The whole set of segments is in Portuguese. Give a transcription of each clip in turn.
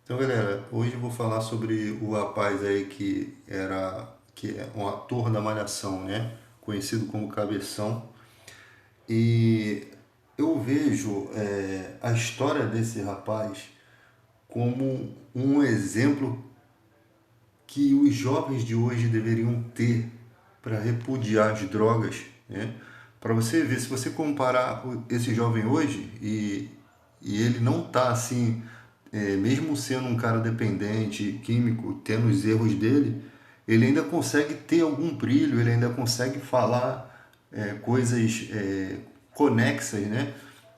Então, galera, hoje eu vou falar sobre o rapaz aí que é um ator da Malhação, né? Conhecido como Cabeção. E eu vejo a história desse rapaz como um exemplo que os jovens de hoje deveriam ter para repudiar as drogas, né? Para você ver, se você comparar esse jovem hoje e ele não tá assim, mesmo sendo um cara dependente, químico, tendo os erros dele, ele ainda consegue ter algum brilho, ele ainda consegue falar coisas conexas, né?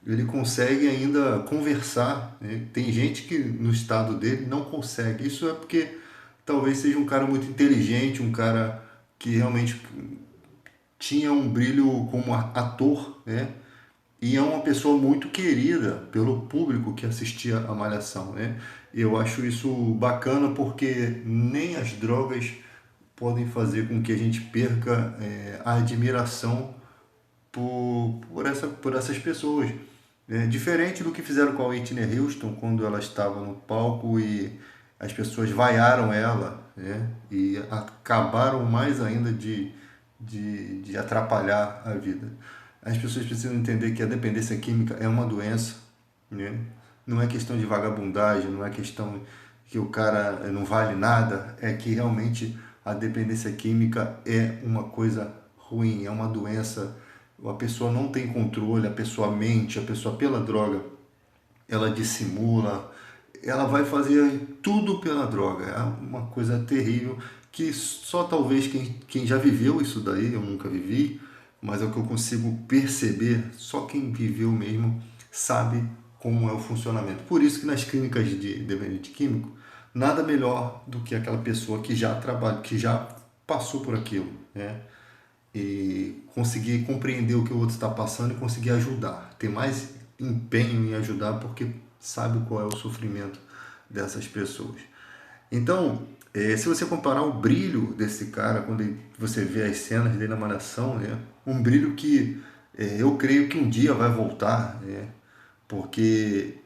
Ele consegue ainda conversar, né? Tem gente que no estado dele não consegue. Isso é porque talvez seja um cara muito inteligente, um cara que realmente tinha um brilho como ator, né? E é uma pessoa muito querida pelo público que assistia a Malhação, né? Eu acho isso bacana porque nem as drogas podem fazer com que a gente perca a admiração por essas pessoas. Diferente do que fizeram com a Whitney Houston quando ela estava no palco e as pessoas vaiaram ela, né? E acabaram mais ainda de atrapalhar a vida. As pessoas precisam entender que a dependência química é uma doença, né? Não é questão de vagabundagem, não é questão que o cara não vale nada, é que realmente a dependência química é uma coisa ruim, é uma doença. A pessoa não tem controle, a pessoa mente, a pessoa pela droga, ela dissimula, ela vai fazer tudo pela droga. É uma coisa terrível que só talvez quem já viveu isso daí, eu nunca vivi, mas é o que eu consigo perceber, só quem viveu mesmo sabe como é o funcionamento. Por isso que nas clínicas de dependente químico, nada melhor do que aquela pessoa que já trabalha, que já passou por aquilo, né? E conseguir compreender o que o outro está passando e conseguir ajudar, ter mais empenho em ajudar porque sabe qual é o sofrimento dessas pessoas. Então, se você comparar o brilho desse cara quando você vê as cenas dele na Malhação, né, um brilho que eu creio que um dia vai voltar, né, porque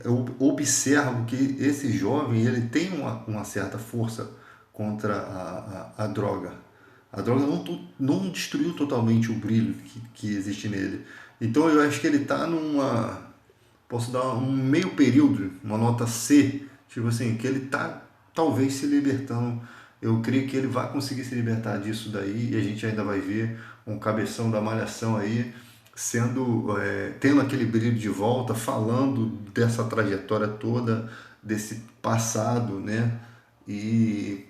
eu observo que esse jovem ele tem uma certa força contra a droga. A droga não destruiu totalmente o brilho que existe nele. Então eu acho que ele está numa. Posso dar um meio período, uma nota C, tipo assim, que ele está talvez se libertando. Eu creio que ele vai conseguir se libertar disso daí e a gente ainda vai ver um cabeção da malhação aí sendo tendo aquele brilho de volta, falando dessa trajetória toda, desse passado, né? E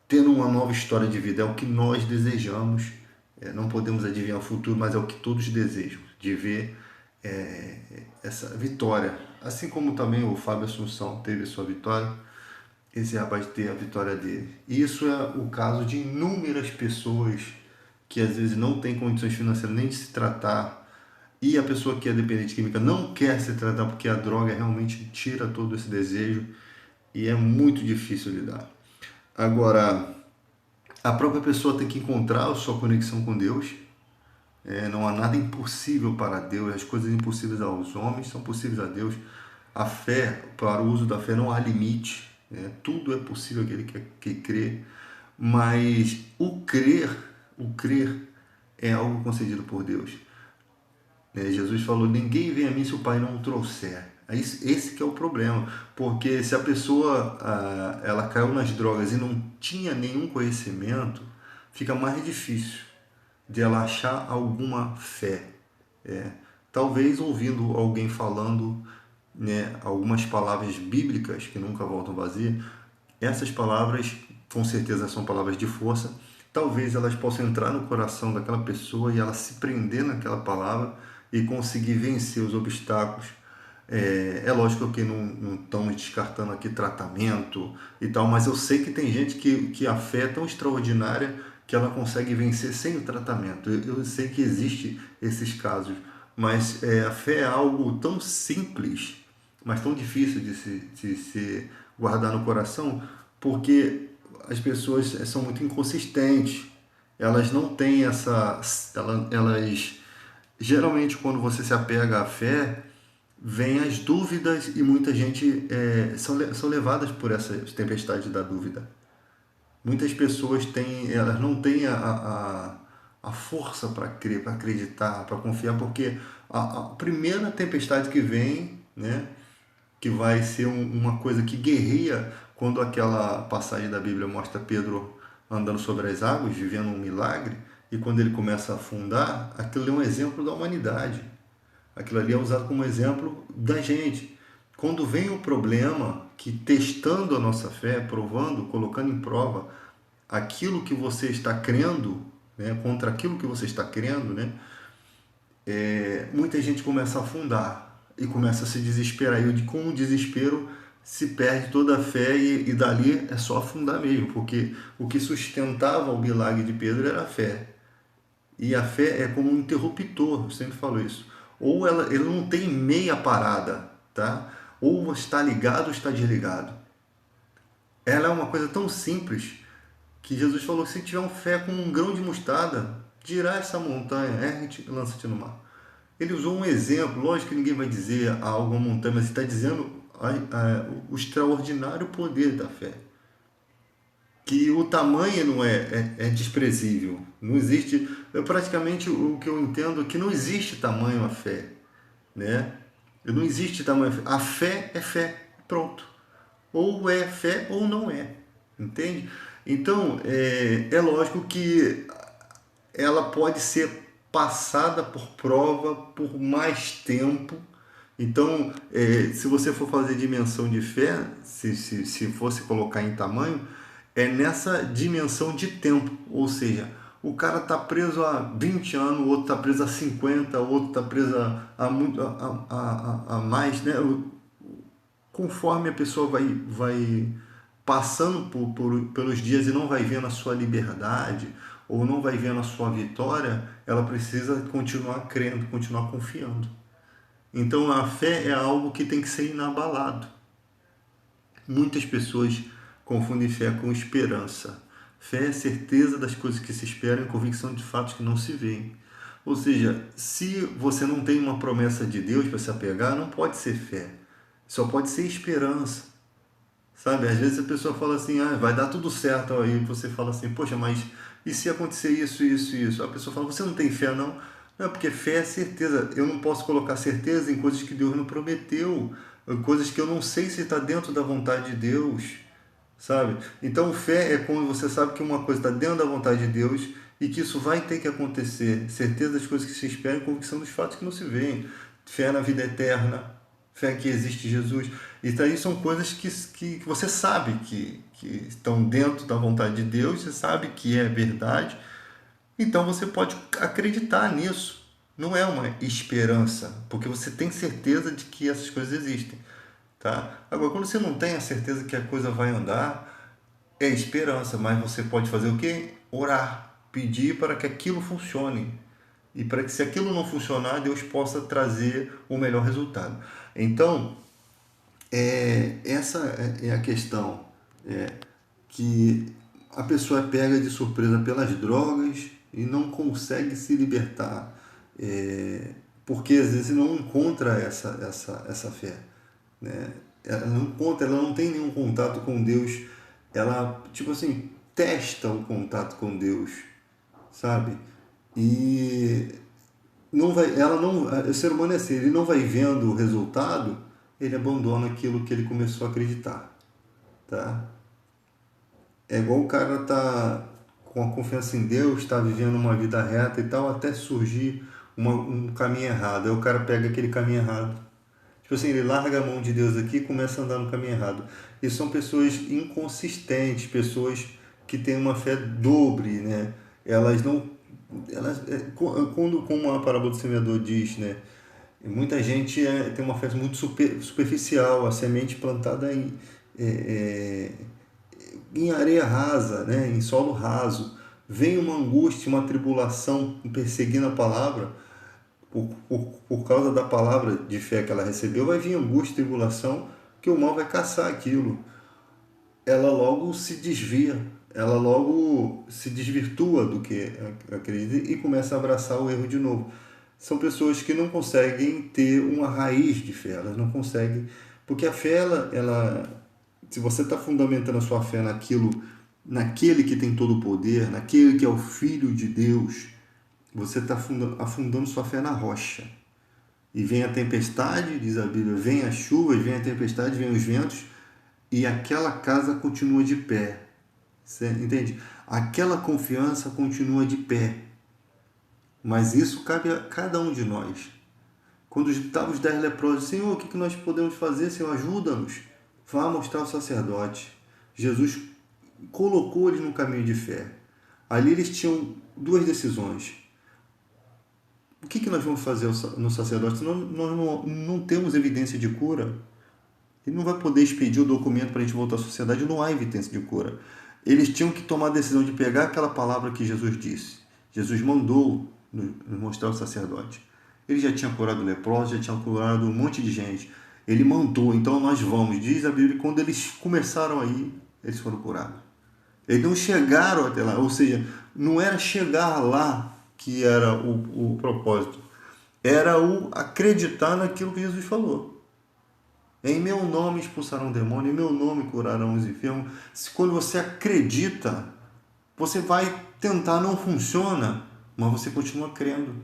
tendo uma nova história de vida. É o que nós desejamos. Não podemos adivinhar o futuro, mas é o que todos desejam, de ver essa vitória. Assim como também o Fábio Assunção teve sua vitória, esse rapaz ter a vitória dele. E isso é o caso de inúmeras pessoas que às vezes não têm condições financeiras nem de se tratar, e a pessoa que é dependente química não quer se tratar porque a droga realmente tira todo esse desejo e é muito difícil lidar. Agora, a própria pessoa tem que encontrar a sua conexão com Deus. Não há nada impossível para Deus. As coisas impossíveis aos homens são possíveis a Deus. A fé, para o uso da fé, não há limite. Tudo é possível aquele que crê. Mas o crer é algo concedido por Deus. Jesus falou, ninguém vem a mim se o Pai não o trouxer. Esse que é o problema, porque se a pessoa ela caiu nas drogas e não tinha nenhum conhecimento, fica mais difícil de ela achar alguma fé. É, talvez ouvindo alguém falando, né, algumas palavras bíblicas que nunca voltam vazias, essas palavras com certeza são palavras de força, talvez elas possam entrar no coração daquela pessoa e ela se prender naquela palavra e conseguir vencer os obstáculos. É lógico que não estamos descartando aqui tratamento e tal, mas eu sei que tem gente que a fé é tão extraordinária que ela consegue vencer sem o tratamento. Eu sei que existe esses casos, mas a fé é algo tão simples, mas tão difícil de se guardar no coração, porque as pessoas são muito inconsistentes. Elas não têm essa. Elas geralmente, quando você se apega à fé, vêm as dúvidas e muita gente são levadas por essa tempestade da dúvida. Muitas pessoas elas não têm a força para crer, para acreditar, para confiar, porque a primeira tempestade que vem, né, que vai ser uma coisa que guerreia, quando aquela passagem da Bíblia mostra Pedro andando sobre as águas, vivendo um milagre, e quando ele começa a afundar, aquilo é um exemplo da humanidade. Aquilo ali é usado como exemplo da gente. Quando vem o problema, que testando a nossa fé, provando, colocando em prova aquilo que você está crendo, né, contra aquilo que você está crendo, né, muita gente começa a afundar e começa a se desesperar. E com o desespero se perde toda a fé e dali é só afundar mesmo, porque o que sustentava o milagre de Pedro era a fé. E a fé é como um interruptor, eu sempre falo isso. Ou ele não tem meia parada, tá? Ou está ligado ou está desligado. Ela é uma coisa tão simples que Jesus falou que se tiver uma fé com um grão de mostarda, dirá essa montanha, ergue-te e lança-te no mar. Ele usou um exemplo, lógico que ninguém vai dizer algo à montanha, mas ele está dizendo o extraordinário poder da fé. Que o tamanho não é desprezível. Não existe, praticamente o que eu entendo é que não existe tamanho a fé, né? Não existe tamanho a fé. A fé é fé, pronto. Ou é fé ou não é, entende? Então, é lógico que ela pode ser passada por prova por mais tempo. Então, se você for fazer dimensão de fé, se fosse colocar em tamanho, é nessa dimensão de tempo. Ou seja, o cara está preso há 20 anos, o outro está preso há 50, o outro está preso a mais, né? Conforme a pessoa vai passando pelos dias e não vai vendo a sua liberdade ou não vai vendo a sua vitória, ela precisa continuar crendo, continuar confiando. Então a fé é algo que tem que ser inabalado. Muitas pessoas confundem fé com esperança. Fé é certeza das coisas que se esperam e convicção de fatos que não se veem. Ou seja, se você não tem uma promessa de Deus para se apegar, não pode ser fé. Só pode ser esperança. Sabe? Às vezes a pessoa fala assim, vai dar tudo certo. Aí você fala assim, poxa, mas e se acontecer isso, isso, isso? A pessoa fala, você não tem fé, não? Não, porque fé é certeza. Eu não posso colocar certeza em coisas que Deus não prometeu, coisas que eu não sei se está dentro da vontade de Deus, sabe? Então, fé é quando você sabe que uma coisa está dentro da vontade de Deus e que isso vai ter que acontecer. Certeza das coisas que se esperam e convicção dos fatos que não se veem. Fé na vida eterna, fé que existe Jesus. E daí são coisas que você sabe que estão dentro da vontade de Deus, você sabe que é verdade, então você pode acreditar nisso. Não é uma esperança, porque você tem certeza de que essas coisas existem. Tá? Agora, quando você não tem a certeza que a coisa vai andar, é esperança, mas você pode fazer o quê? Orar, pedir para que aquilo funcione. E para que se aquilo não funcionar, Deus possa trazer o melhor resultado. Então, essa é a questão, que a pessoa é pega de surpresa pelas drogas e não consegue se libertar, porque às vezes não encontra essa fé, né? Ela não tem nenhum contato com Deus, ela, tipo assim, testa o contato com Deus, sabe? E não vai, ela não, o ser humano é assim, ele não vai vendo o resultado, ele abandona aquilo que ele começou a acreditar, tá? É igual o cara tá com a confiança em Deus, tá vivendo uma vida reta e tal, até surgir um caminho errado. Aí o cara pega aquele caminho errado. Tipo assim, ele larga a mão de Deus aqui e começa a andar no caminho errado. E são pessoas inconsistentes, pessoas que têm uma fé dobre, né? Elas não... quando, como a parábola do semeador diz, né? Muita gente tem uma fé muito superficial, a semente plantada em areia rasa, né? Em solo raso. Vem uma angústia, uma tribulação perseguindo a palavra, por causa da palavra de fé que ela recebeu, vai vir angústia e tribulação, que o mal vai caçar aquilo. Ela logo se desvia, ela logo se desvirtua do que acredita e começa a abraçar o erro de novo. são pessoas que não conseguem ter uma raiz de fé, elas não conseguem, porque a fé, se você está fundamentando a sua fé naquele que tem todo o poder, naquele que é o Filho de Deus, você está afundando sua fé na rocha. E vem a tempestade, diz a Bíblia, vem as chuvas, vem a tempestade, vem os ventos, e aquela casa continua de pé. Você entende? Aquela confiança continua de pé. Mas isso cabe a cada um de nós. Quando estavam os 10 leprosos, Senhor, o que nós podemos fazer? Senhor, ajuda-nos. Vá mostrar ao sacerdote. Jesus colocou eles no caminho de fé. Ali eles tinham duas decisões. O que nós vamos fazer no sacerdote? Se nós não temos evidência de cura, ele não vai poder expedir o documento para a gente voltar à sociedade, não há evidência de cura. Eles tinham que tomar a decisão de pegar aquela palavra que Jesus disse. Jesus mandou mostrar ao sacerdote. Ele já tinha curado leprosos, já tinha curado um monte de gente. Ele mandou, então nós vamos. Diz a Bíblia que quando eles começaram aí, eles foram curados. Eles não chegaram até lá, ou seja, não era chegar lá que era o propósito. Era o acreditar naquilo que Jesus falou. Em meu nome expulsarão demônio, em meu nome curarão os enfermos. Quando você acredita, você vai tentar, não funciona, mas você continua crendo.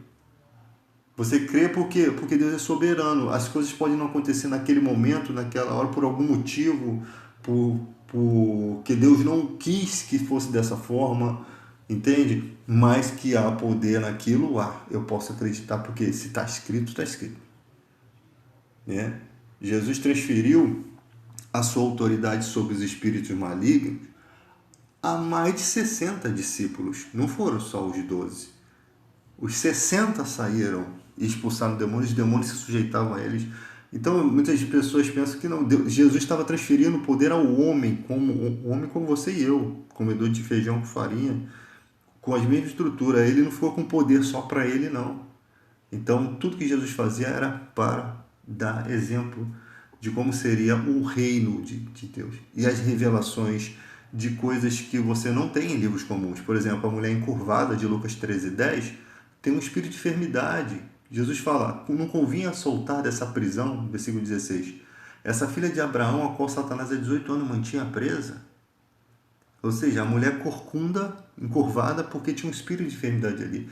Você crê porque Deus é soberano. As coisas podem não acontecer naquele momento, naquela hora, por algum motivo, porque Deus não quis que fosse dessa forma, entende? Mas que há poder naquilo, eu posso acreditar, porque se está escrito, está escrito. Né? Jesus transferiu a sua autoridade sobre os espíritos malignos a mais de 60 discípulos. Não foram só os 12. Os 60 saíram e expulsaram demônios, os demônios se sujeitavam a eles. Então, muitas pessoas pensam que não, Jesus estava transferindo o poder ao homem como você e eu, comedor de feijão com farinha, com as mesmas estruturas. Ele não ficou com poder só para ele, não. Então, tudo que Jesus fazia era para dar exemplo de como seria o reino de Deus. E as revelações de coisas que você não tem em livros comuns. Por exemplo, a mulher encurvada de Lucas 13:10 tem um espírito de enfermidade. Jesus fala, não convinha soltar dessa prisão, versículo 16, essa filha de Abraão, a qual Satanás há 18 anos mantinha presa. Ou seja, a mulher corcunda, encurvada, porque tinha um espírito de enfermidade ali.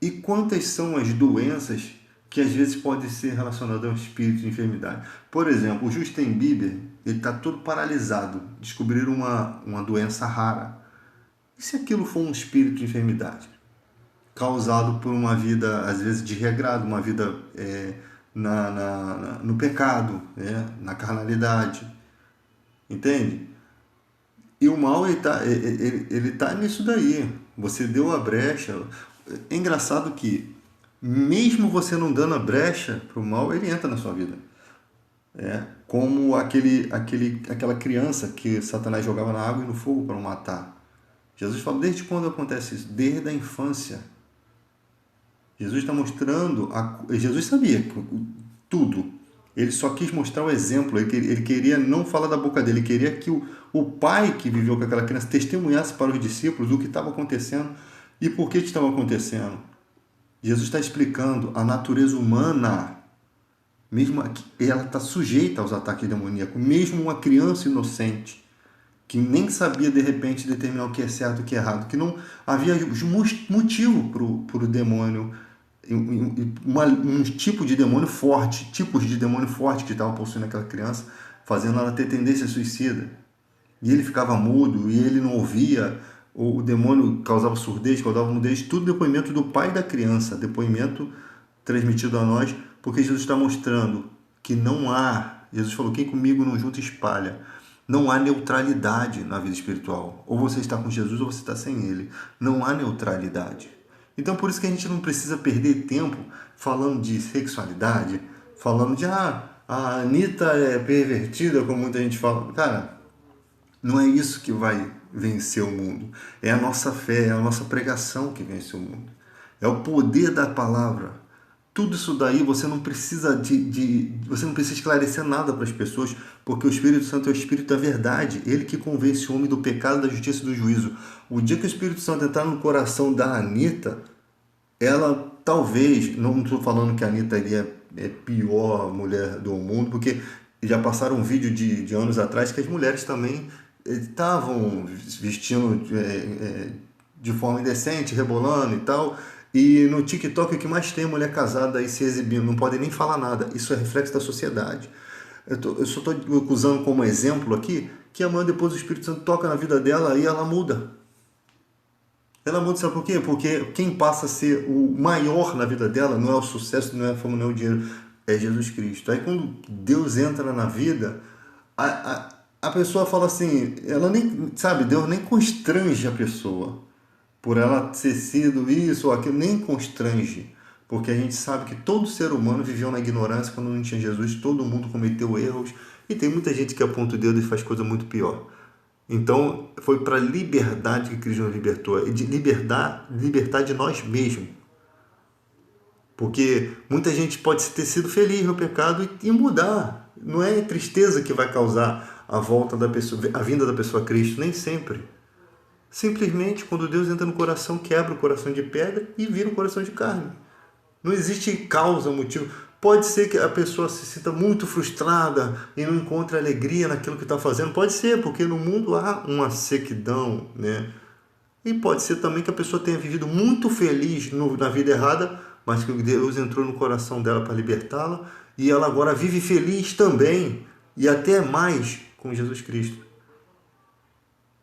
E quantas são as doenças que às vezes podem ser relacionadas ao espírito de enfermidade? Por exemplo, o Justin Bieber, ele está todo paralisado. Descobriram uma doença rara. E se aquilo for um espírito de enfermidade? Causado por uma vida, às vezes, desregrada, uma vida no pecado, na carnalidade. Entende? E o mal, ele tá nisso daí. Você deu a brecha. É engraçado que, mesmo você não dando a brecha para o mal, ele entra na sua vida. Como aquela criança que Satanás jogava na água e no fogo para matar. Jesus fala, desde quando acontece isso? Desde a infância. Jesus está mostrando, Jesus sabia tudo. Ele só quis mostrar o exemplo, ele queria não falar da boca dele, ele queria que o pai que viveu com aquela criança testemunhasse para os discípulos o que estava acontecendo e por que estava acontecendo. Jesus está explicando a natureza humana, mesmo ela está sujeita aos ataques demoníacos, mesmo uma criança inocente, que nem sabia de repente determinar o que é certo e o que é errado, que não havia motivo para o demônio, um tipo de demônio forte, tipos de demônio forte que estavam possuindo aquela criança, fazendo ela ter tendência suicida. E ele ficava mudo, e ele não ouvia, o demônio causava surdez, causava mudez, tudo depoimento do pai da criança, depoimento transmitido a nós, porque Jesus está mostrando que não há, Jesus falou, quem comigo não junta espalha. Não há neutralidade na vida espiritual. Ou você está com Jesus ou você está sem ele. Não há neutralidade. Então, por isso que a gente não precisa perder tempo falando de sexualidade, falando de, a Anitta é pervertida, como muita gente fala. Cara, não é isso que vai vencer o mundo. É a nossa fé, é a nossa pregação que vence o mundo. É o poder da palavra. Tudo isso daí você não precisa você não precisa esclarecer nada para as pessoas, porque o Espírito Santo é o Espírito da verdade, ele que convence o homem do pecado, da justiça e do juízo. O dia que o Espírito Santo entrar no coração da Anitta, ela talvez, não estou falando que a Anitta ali é pior mulher do mundo, porque já passaram um vídeo de anos atrás que as mulheres também estavam vestindo de forma indecente, rebolando e tal. E no TikTok o que mais tem é mulher casada aí se exibindo, não pode nem falar nada. Isso é reflexo da sociedade. Eu só estou usando como exemplo aqui que amanhã depois o Espírito Santo toca na vida dela e ela muda. Ela muda, sabe por quê? Porque quem passa a ser o maior na vida dela não é o sucesso, não é a fama, não é o dinheiro, é Jesus Cristo. Aí quando Deus entra na vida, a pessoa fala assim, ela nem, sabe, Deus nem constrange a pessoa por ela ter sido isso ou aquilo, nem constrange. Porque a gente sabe que todo ser humano viveu na ignorância quando não tinha Jesus, todo mundo cometeu erros, e tem muita gente que aponta o dedo e faz coisa muito pior. Então, foi para a liberdade que Cristo nos libertou, e de libertar de nós mesmos. Porque muita gente pode ter sido feliz no pecado e mudar. Não é tristeza que vai causar a volta da pessoa, a vinda da pessoa a Cristo, nem sempre. Simplesmente, quando Deus entra no coração, quebra o coração de pedra e vira um coração de carne. Não existe causa, motivo. Pode ser que a pessoa se sinta muito frustrada e não encontre alegria naquilo que está fazendo. Pode ser, porque no mundo há uma sequidão, né? E pode ser também que a pessoa tenha vivido muito feliz na vida errada, mas que Deus entrou no coração dela para libertá-la e ela agora vive feliz também e até mais com Jesus Cristo.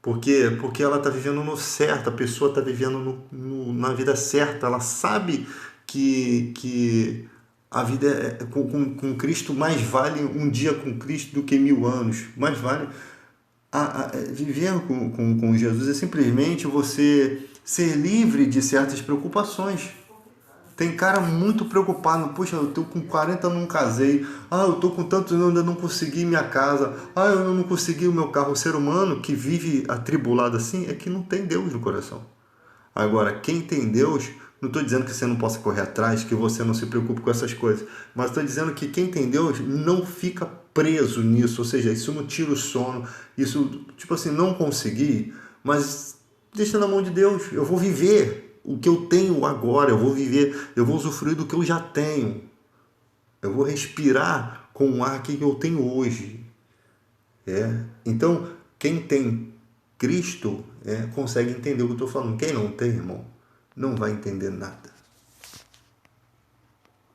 Por quê? Porque ela está vivendo no certo, a pessoa está vivendo na vida certa, ela sabe que a vida com Cristo mais vale um dia com Cristo do que 1000 anos. Mais vale viver com Jesus é simplesmente você ser livre de certas preocupações. Tem cara muito preocupado, poxa, eu tô com 40 não casei, eu tô com tantos anos, ainda não consegui minha casa, eu não consegui o meu carro. O ser humano que vive atribulado assim é que não tem Deus no coração. Agora, quem tem Deus, não estou dizendo que você não possa correr atrás, que você não se preocupe com essas coisas, mas estou dizendo que quem tem Deus não fica preso nisso, ou seja, isso não tira o sono, isso, tipo assim, não consegui, mas deixa na mão de Deus, eu vou viver o que eu tenho agora, eu vou viver, eu vou usufruir do que eu já tenho, eu vou respirar com o ar que eu tenho hoje. Então, quem tem Cristo consegue entender o que eu estou falando. Quem não tem, irmão, não vai entender nada.